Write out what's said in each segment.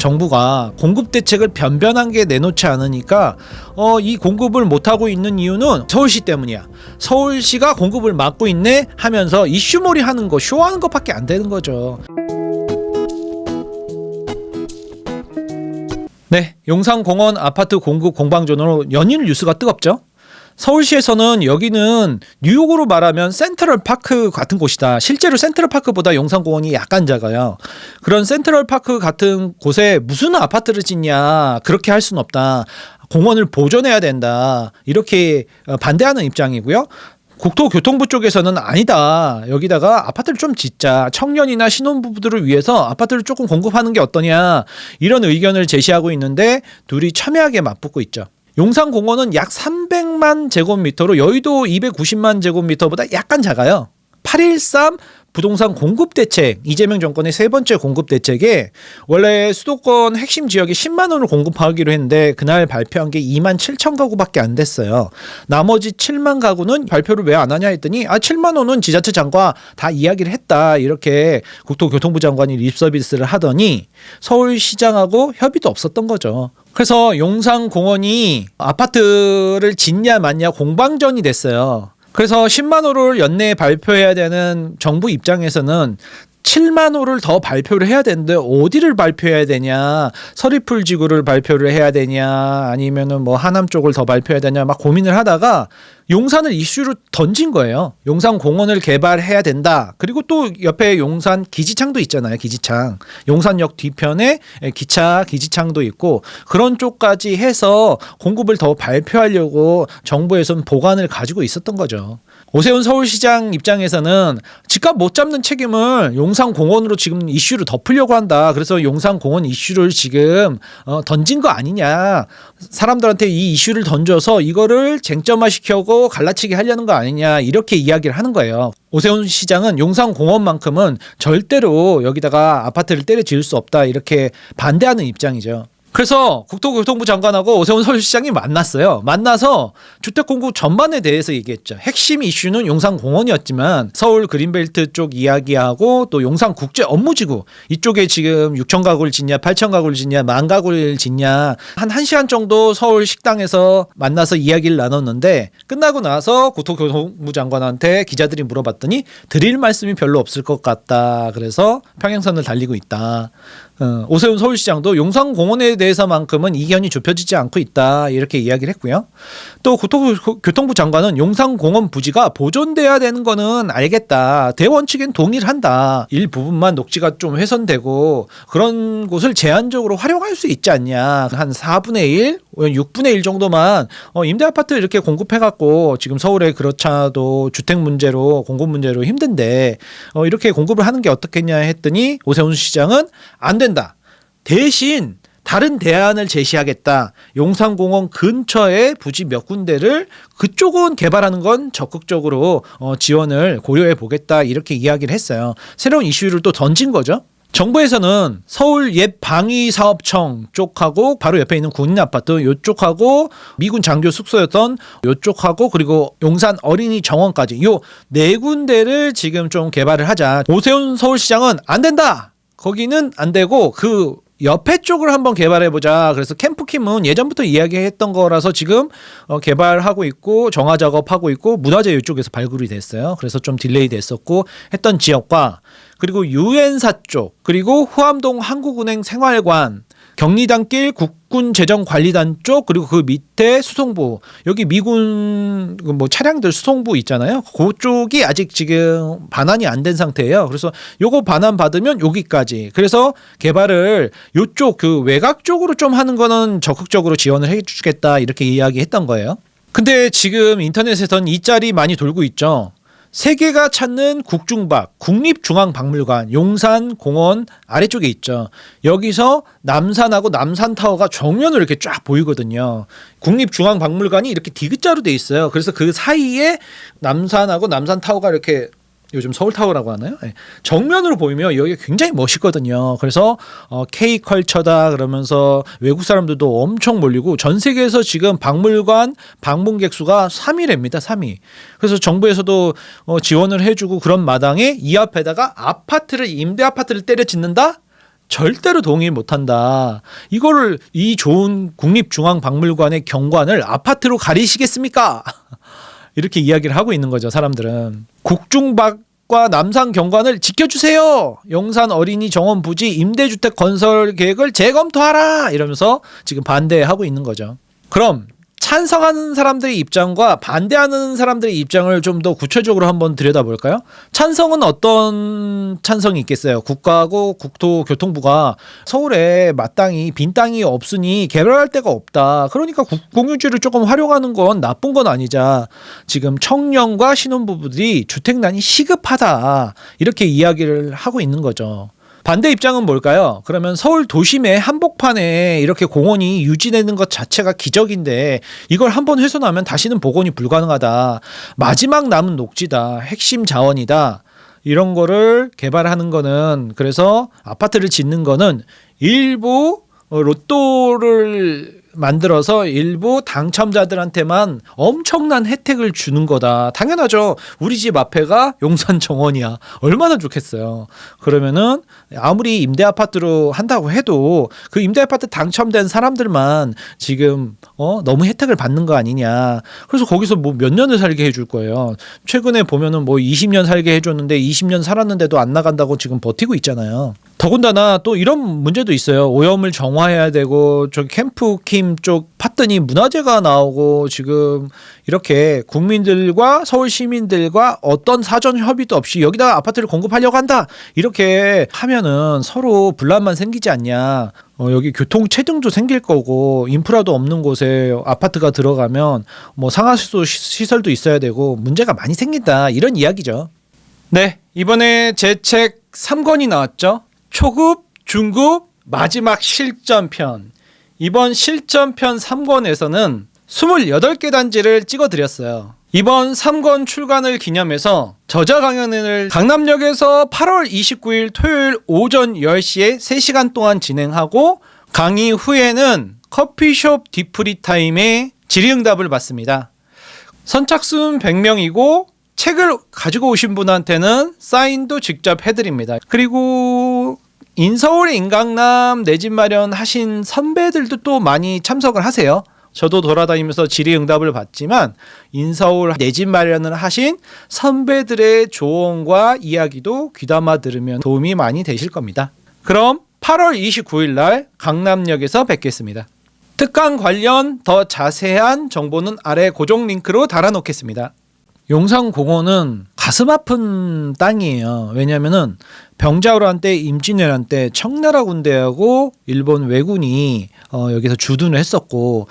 정부가 공급 대책을 변변하게 내놓지 않으니까 이 공급을 못하고 있는 이유는 서울시 때문이야. 서울시가 공급을 막고 있네 하면서 이슈몰이 하는 거, 쇼하는 것밖에 안 되는 거죠. 네, 용산공원 아파트 공급 공방전으로 연일 뉴스가 뜨겁죠. 서울시에서는 여기는 뉴욕으로 말하면 센트럴파크 같은 곳이다. 실제로 센트럴파크보다 용산공원이 약간 작아요. 그런 센트럴파크 같은 곳에 무슨 아파트를 짓냐, 그렇게 할 수는 없다. 공원을 보존해야 된다. 이렇게 반대하는 입장이고요. 국토교통부 쪽에서는 아니다. 여기다가 아파트를 좀 짓자. 청년이나 신혼부부들을 위해서 아파트를 조금 공급하는 게 어떠냐. 이런 의견을 제시하고 있는데 둘이 첨예하게 맞붙고 있죠. 용산공원은 약 300만 제곱미터로 여의도 290만 제곱미터보다 약간 작아요. 8.13 부동산 공급 대책, 이재명 정권의 세 번째 공급 대책에 원래 수도권 핵심 지역에 10만 원을 공급하기로 했는데 그날 발표한 게 2만 7천 가구밖에 안 됐어요. 나머지 7만 가구는 발표를 왜 안 하냐 했더니 7만 원은 지자체장과 다 이야기를 했다. 이렇게 국토교통부 장관이 립서비스를 하더니 서울시장하고 협의도 없었던 거죠. 그래서 용산공원이 아파트를 짓냐 마냐 공방전이 됐어요. 그래서 10만 호를 연내에 발표해야 되는 정부 입장에서는 7만 호를 더 발표를 해야 되는데 어디를 발표해야 되냐, 서리풀 지구를 발표를 해야 되냐, 아니면은 뭐 하남 쪽을 더 발표해야 되냐 막 고민을 하다가 용산을 이슈로 던진 거예요. 용산 공원을 개발해야 된다. 그리고 또 옆에 용산 기지창도 있잖아요. 기지창. 용산역 뒤편에 기차 기지창도 있고 그런 쪽까지 해서 공급을 더 발표하려고 정부에서는 보관을 가지고 있었던 거죠. 오세훈 서울시장 입장에서는 집값 못 잡는 책임을 용산공원으로 지금 이슈를 덮으려고 한다. 그래서 용산공원 이슈를 지금 던진 거 아니냐. 사람들한테 이 이슈를 던져서 이거를 쟁점화시켜고 갈라치기 하려는 거 아니냐. 이렇게 이야기를 하는 거예요. 오세훈 시장은 용산공원만큼은 절대로 여기다가 아파트를 때려 지을 수 없다. 이렇게 반대하는 입장이죠. 그래서 국토교통부 장관하고 오세훈 서울시장이 만났어요. 만나서 주택 공급 전반에 대해서 얘기했죠. 핵심 이슈는 용산공원이었지만 서울 그린벨트 쪽 이야기하고 또 용산국제 업무지구 이쪽에 지금 6천 가구를 짓냐 8천 가구를 짓냐 10,000 가구를 짓냐 한 1시간 정도 서울 식당에서 만나서 이야기를 나눴는데 끝나고 나서 국토교통부 장관한테 기자들이 물어봤더니 드릴 말씀이 별로 없을 것 같다. 그래서 평행선을 달리고 있다. 오세훈 서울시장도 용산공원에 대해서만큼은 이견이 좁혀지지 않고 있다. 이렇게 이야기를 했고요. 또 국토교통부 장관은 용산공원 부지가 보존돼야 되는 거는 알겠다. 대원칙엔 동의를 한다. 일부분만 녹지가 좀 훼손되고 그런 곳을 제한적으로 활용할 수 있지 않냐. 한 4분의 1, 6분의 1 정도만 임대아파트 이렇게 공급해갖고 지금 서울에 그렇잖아도 주택 문제로 공급 문제로 힘든데 이렇게 공급을 하는 게 어떻겠냐 했더니 오세훈 시장은 안 된다. 대신 다른 대안을 제시하겠다. 용산공원 근처에 부지 몇 군데를 그쪽은 개발하는 건 적극적으로 지원을 고려해 보겠다. 이렇게 이야기를 했어요. 새로운 이슈를 또 던진 거죠. 정부에서는 서울 옛 방위사업청 쪽하고 바로 옆에 있는 군인아파트 이쪽하고 미군 장교 숙소였던 이쪽하고 그리고 용산 어린이 정원까지 요 네 군데를 지금 좀 개발을 하자. 오세훈 서울시장은 안 된다. 거기는 안 되고 그 옆에 쪽을 한번 개발해보자. 그래서 캠프킴은 예전부터 이야기했던 거라서 지금 개발하고 있고 정화 작업하고 있고 문화재 이쪽에서 발굴이 됐어요. 그래서 좀 딜레이 됐었고 했던 지역과 그리고 유엔사 쪽 그리고 후암동 한국은행 생활관 경리단길 국군재정관리단 쪽 그리고 그 밑에 수송부 여기 미군 뭐 차량들 수송부 있잖아요. 그쪽이 아직 지금 반환이 안 된 상태예요. 그래서 요거 반환 받으면 여기까지. 그래서 개발을 요쪽 그 외곽 쪽으로 좀 하는 거는 적극적으로 지원을 해주겠다 이렇게 이야기했던 거예요. 근데 지금 인터넷에선 이 짤이 많이 돌고 있죠. 세계가 찾는 국중박, 국립중앙박물관, 용산공원 아래쪽에 있죠. 여기서 남산하고 남산타워가 정면으로 이렇게 쫙 보이거든요. 국립중앙박물관이 이렇게 디귿자로 돼 있어요. 그래서 그 사이에 남산하고 남산타워가 이렇게 요즘 서울타워라고 하나요? 네. 정면으로 보이면 여기가 굉장히 멋있거든요. 그래서 K컬처다 그러면서 외국 사람들도 엄청 몰리고 전 세계에서 지금 박물관 방문객 수가 3위랍니다. 3위. 그래서 정부에서도 지원을 해주고 그런 마당에 이 앞에다가 아파트를 임대 아파트를 때려 짓는다? 절대로 동의 못한다. 이거를 이 좋은 국립중앙박물관의 경관을 아파트로 가리시겠습니까? 이렇게 이야기를 하고 있는 거죠. 사람들은. 국중박과 남산 경관을 지켜주세요. 용산 어린이 정원 부지 임대주택 건설 계획을 재검토하라. 이러면서 지금 반대하고 있는 거죠. 그럼 찬성하는 사람들의 입장과 반대하는 사람들의 입장을 좀 더 구체적으로 한번 들여다볼까요? 찬성은 어떤 찬성이 있겠어요? 국가하고 국토교통부가 서울에 마땅히 빈 땅이 없으니 개발할 데가 없다. 그러니까 공유지를 조금 활용하는 건 나쁜 건 아니자. 지금 청년과 신혼부부들이 주택난이 시급하다. 이렇게 이야기를 하고 있는 거죠. 반대 입장은 뭘까요? 그러면 서울 도심의 한복판에 이렇게 공원이 유지되는 것 자체가 기적인데 이걸 한번 훼손하면 다시는 복원이 불가능하다. 마지막 남은 녹지다. 핵심 자원이다. 이런 거를 개발하는 거는, 그래서 아파트를 짓는 거는 일부 로또를 만들어서 일부 당첨자들한테만 엄청난 혜택을 주는 거다. 당연하죠. 우리 집 앞에가 용산 정원이야. 얼마나 좋겠어요. 그러면은 아무리 임대 아파트로 한다고 해도 그 임대 아파트 당첨된 사람들만 지금 너무 혜택을 받는 거 아니냐. 그래서 거기서 뭐 몇 년을 살게 해줄 거예요. 최근에 보면은 뭐 20년 살게 해줬는데 20년 살았는데도 안 나간다고 지금 버티고 있잖아요. 더군다나 또 이런 문제도 있어요. 오염을 정화해야 되고 저기 캠프킴 쪽 팠더니 문화재가 나오고 지금 이렇게 국민들과 서울 시민들과 어떤 사전 협의도 없이 여기다가 아파트를 공급하려고 한다. 이렇게 하면은 서로 분란만 생기지 않냐. 여기 교통 체증도 생길 거고 인프라도 없는 곳에 아파트가 들어가면 뭐 상하수도 시설도 있어야 되고 문제가 많이 생긴다. 이런 이야기죠. 네, 이번에 제 책 3권이 나왔죠. 초급, 중급, 마지막 실전편. 이번 실전편 3권에서는 28개 단지를 찍어드렸어요. 이번 3권 출간을 기념해서 저자 강연을 강남역에서 8월 29일 토요일 오전 10시에 3시간 동안 진행하고 강의 후에는 커피숍 뒤풀이 타임에 질의응답을 받습니다. 선착순 100명이고 책을 가지고 오신 분한테는 사인도 직접 해드립니다. 그리고 인서울의 인강남 내 집 마련하신 선배들도 또 많이 참석을 하세요. 저도 돌아다니면서 질의응답을 받지만 인서울 내 집 마련을 하신 선배들의 조언과 이야기도 귀담아 들으면 도움이 많이 되실 겁니다. 그럼 8월 29일 날 강남역에서 뵙겠습니다. 특강 관련 더 자세한 정보는 아래 고정 링크로 달아놓겠습니다. 용산공원은 가슴 아픈 땅이에요. 왜냐하면은 병자호란 때, 임진왜란 때 청나라 군대하고 일본 왜군이 여기서 주둔을 했었고,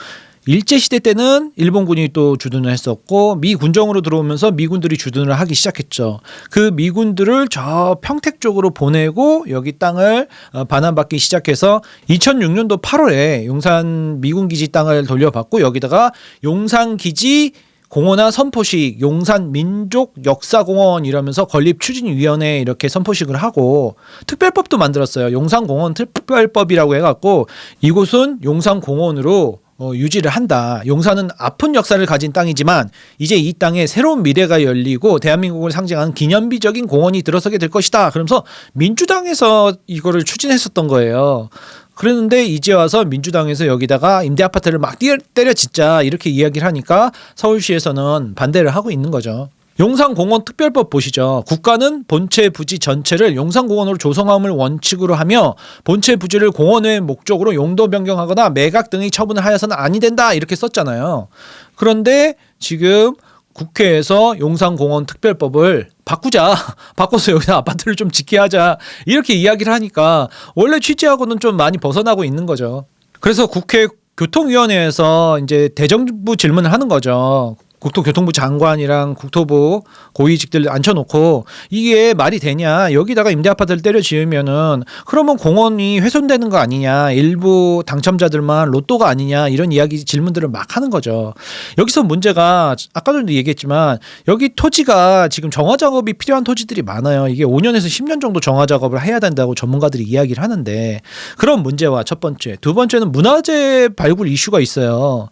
일제시대 때는 일본군이 또 주둔을 했었고, 미 군정으로 들어오면서 미군들이 주둔을 하기 시작했죠. 그 미군들을 저 평택 쪽으로 보내고 여기 땅을 반환받기 시작해서 2006년도 8월에 용산 미군기지 땅을 돌려받고 여기다가 용산기지 공원화 선포식 용산 민족 역사공원 이러면서 건립추진위원회 이렇게 선포식을 하고 특별법도 만들었어요. 용산공원 특별법이라고 해갖고 이곳은 용산공원으로 유지를 한다. 용산은 아픈 역사를 가진 땅이지만 이제 이 땅에 새로운 미래가 열리고 대한민국을 상징하는 기념비적인 공원이 들어서게 될 것이다. 그러면서 민주당에서 이거를 추진했었던 거예요. 그랬는데 이제 와서 민주당에서 여기다가 임대 아파트를 막 때려 짓자 이렇게 이야기를 하니까 서울시에서는 반대를 하고 있는 거죠. 용산공원 특별법 보시죠. 국가는 본체 부지 전체를 용산공원으로 조성함을 원칙으로 하며 본체 부지를 공원의 목적으로 용도 변경하거나 매각 등의 처분을 하여서는 아니 된다 이렇게 썼잖아요. 그런데 지금 국회에서 용산공원 특별법을 바꾸자. 바꿔서 여기서 아파트를 좀 짓게 하자. 이렇게 이야기를 하니까 원래 취지하고는 좀 많이 벗어나고 있는 거죠. 그래서 국회 교통위원회에서 이제 대정부 질문을 하는 거죠. 국토교통부 장관이랑 국토부 고위직들 앉혀놓고 이게 말이 되냐, 여기다가 임대아파트를 때려 지으면은 그러면 공원이 훼손되는 거 아니냐, 일부 당첨자들만 로또가 아니냐, 이런 이야기 질문들을 막 하는 거죠. 여기서 문제가 아까도 얘기했지만 여기 토지가 지금 정화 작업이 필요한 토지들이 많아요. 이게 5년에서 10년 정도 정화 작업을 해야 된다고 전문가들이 이야기를 하는데, 그런 문제와 첫 번째, 두 번째는 문화재 발굴 이슈가 있어요.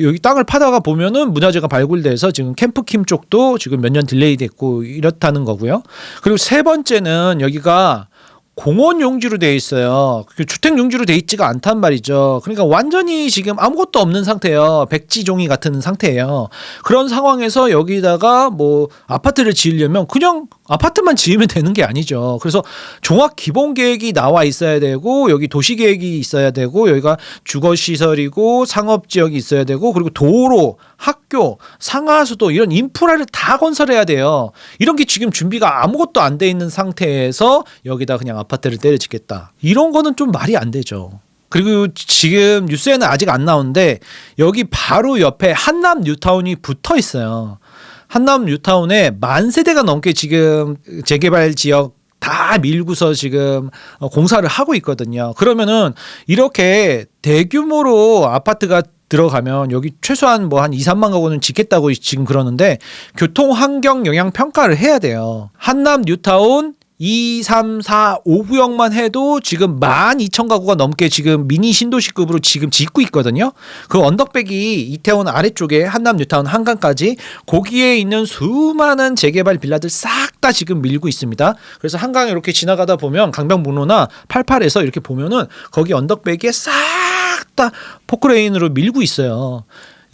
여기 땅을 파다가 보면은 문화재가 발굴돼서 지금 캠프킴 쪽도 지금 몇 년 딜레이 됐고 이렇다는 거고요. 그리고 세 번째는 여기가 공원 용지로 돼 있어요. 주택 용지로 돼 있지가 않단 말이죠. 그러니까 완전히 지금 아무것도 없는 상태예요. 백지종이 같은 상태예요. 그런 상황에서 여기다가 뭐 아파트를 지으려면 그냥 아파트만 지으면 되는 게 아니죠. 그래서 종합 기본 계획이 나와 있어야 되고, 여기 도시 계획이 있어야 되고, 여기가 주거 시설이고 상업 지역이 있어야 되고, 그리고 도로, 학교, 상하수도 이런 인프라를 다 건설해야 돼요. 이런 게 지금 준비가 아무것도 안 돼 있는 상태에서 여기다 그냥 아파트를 때려짓겠다. 이런 거는 좀 말이 안 되죠. 그리고 지금 뉴스에는 아직 안 나오는데 여기 바로 옆에 한남 뉴타운이 붙어 있어요. 한남 뉴타운에 10,000세대가 넘게 지금 재개발 지역 다 밀고서 지금 공사를 하고 있거든요. 그러면은 이렇게 대규모로 아파트가 들어가면 여기 최소한 뭐 한 2, 3만 가구는 짓겠다고 지금 그러는데 교통 환경 영향 평가를 해야 돼요. 한남 뉴타운 2, 3, 4, 5구역만 해도 지금 12,000가구가 넘게 지금 미니 신도시급으로 지금 짓고 있거든요. 그 언덕배기 이태원 아래쪽에 한남 뉴타운 한강까지 거기에 있는 수많은 재개발 빌라들 싹 다 지금 밀고 있습니다. 그래서 한강 이렇게 지나가다 보면 강변북로나 88에서 이렇게 보면은 거기 언덕배기에 싹 다 포크레인으로 밀고 있어요.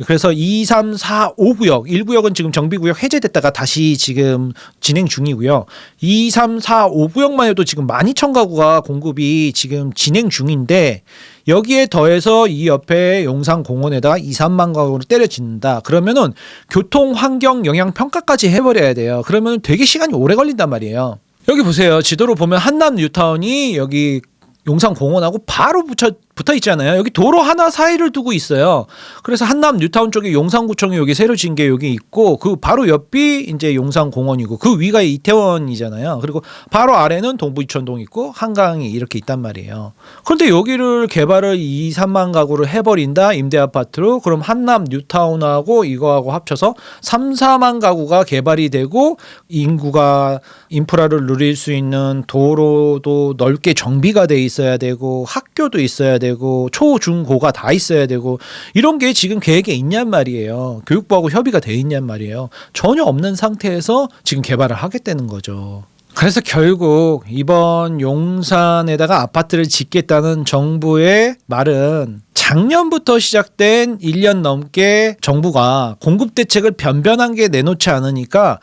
그래서 2, 3, 4, 5구역, 1구역은 지금 정비구역 해제됐다가 다시 지금 진행 중이고요. 2, 3, 4, 5구역만 해도 지금 12,000가구가 공급이 지금 진행 중인데 여기에 더해서 이 옆에 용산공원에다가 2, 3만 가구를 때려짓는다. 그러면은 교통 환경 영향 평가까지 해버려야 돼요. 그러면 되게 시간이 오래 걸린단 말이에요. 여기 보세요. 지도로 보면 한남 뉴타운이 여기 용산공원하고 바로 붙어 있잖아요. 여기 도로 하나 사이를 두고 있어요. 그래서 한남 뉴타운 쪽에 용산구청이 여기 새로 지은 게 여기 있고 그 바로 옆이 이제 용산공원이고 그 위가 이태원이잖아요. 그리고 바로 아래는 동부이천동 있고 한강이 이렇게 있단 말이에요. 그런데 여기를 개발을 2, 3만 가구를 해버린다 임대아파트로. 그럼 한남 뉴타운하고 이거하고 합쳐서 3, 4만 가구가 개발이 되고 인구가 인프라를 누릴 수 있는 도로도 넓게 정비가 돼 있어야 되고 학교도 있어야 되고 초, 중, 고가 다 있어야 되고 이런 게 지금 계획에 있냔 말이에요. 교육부하고 협의가 돼 있냔 말이에요. 전혀 없는 상태에서 지금 개발을 하겠다는 거죠. 그래서 결국 이번 용산에다가 아파트를 짓겠다는 정부의 말은 작년부터 시작된 1년 넘게 정부가 공급 대책을 변변하게 내놓지 않으니까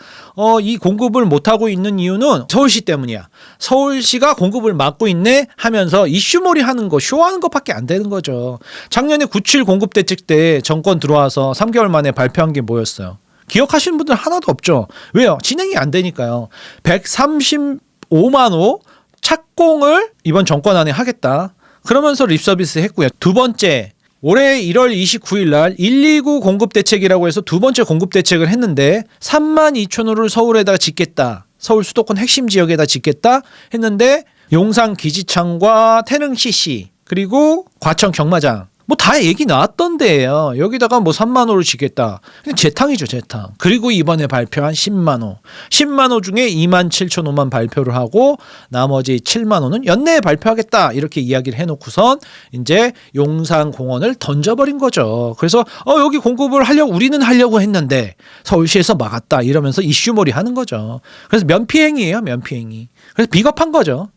이 공급을 못하고 있는 이유는 서울시 때문이야. 서울시가 공급을 막고 있네 하면서 이슈몰이 하는 거, 쇼하는 것밖에 안 되는 거죠. 작년에 9.7 공급 대책 때 정권 들어와서 3개월 만에 발표한 게 뭐였어요? 기억하시는 분들 하나도 없죠. 왜요? 진행이 안 되니까요. 135만 호 착공을 이번 정권 안에 하겠다. 그러면서 립서비스 했고요. 두 번째, 올해 1월 29일 날 129 공급 대책이라고 해서 두 번째 공급 대책을 했는데 32,000호를 서울에다가 짓겠다. 서울 수도권 핵심 지역에다 짓겠다 했는데 용산 기지창과 태릉 CC 그리고 과천 경마장 뭐 다 얘기 나왔던데요. 여기다가 뭐 3만 호를 짓겠다. 그냥 재탕이죠, 재탕. 그리고 이번에 발표한 10만 호. 10만 호 중에 27,000호만 발표를 하고 나머지 7만 호는 연내에 발표하겠다. 이렇게 이야기를 해놓고선 이제 용산공원을 던져버린 거죠. 그래서 여기 공급을 하려고 우리는 하려고 했는데 서울시에서 막았다. 이러면서 이슈몰이 하는 거죠. 그래서 면피행위예요, 면피행위. 그래서 비겁한 거죠.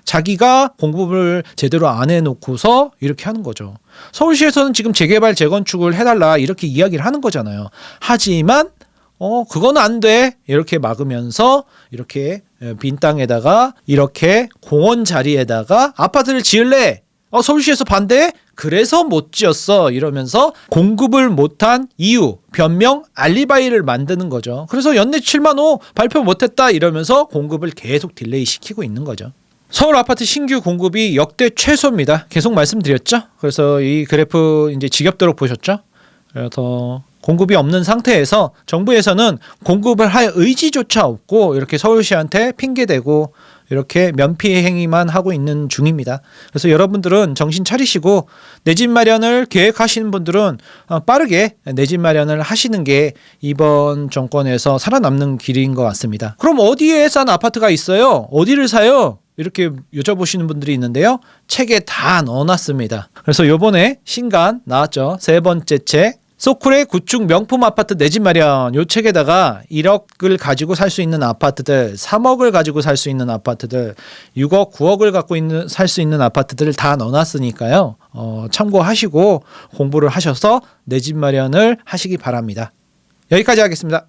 자기가 공급을 제대로 안 해놓고서 이렇게 하는 거죠. 서울시에서는 지금 재개발 재건축을 해달라 이렇게 이야기를 하는 거잖아요. 하지만 그건 안 돼 이렇게 막으면서 이렇게 빈 땅에다가 이렇게 공원 자리에다가 아파트를 지을래? 서울시에서 반대해? 그래서 못 지었어 이러면서 공급을 못한 이유, 변명, 알리바이를 만드는 거죠. 그래서 연내 7만 호 발표 못했다 이러면서 공급을 계속 딜레이 시키고 있는 거죠. 서울 아파트 신규 공급이 역대 최소입니다. 계속 말씀드렸죠. 그래서 이 그래프 이제 지겹도록 보셨죠. 그래서 공급이 없는 상태에서 정부에서는 공급을 할 의지조차 없고 이렇게 서울시한테 핑계대고 이렇게 면피 행위만 하고 있는 중입니다. 그래서 여러분들은 정신 차리시고 내 집 마련을 계획하시는 분들은 빠르게 내 집 마련을 하시는 게 이번 정권에서 살아남는 길인 것 같습니다. 그럼 어디에 싼 아파트가 있어요? 어디를 사요? 이렇게 여쭤보시는 분들이 있는데요. 책에 다 넣어놨습니다. 그래서 요번에 신간 나왔죠. 세 번째 책 소쿨의 구축 명품 아파트 내 집 마련 요 책에다가 1억을 가지고 살 수 있는 아파트들, 3억을 가지고 살 수 있는 아파트들, 6억, 9억을 갖고 있는 살 수 있는 아파트들을 다 넣어놨으니까요. 참고하시고 공부를 하셔서 내 집 마련을 하시기 바랍니다. 여기까지 하겠습니다.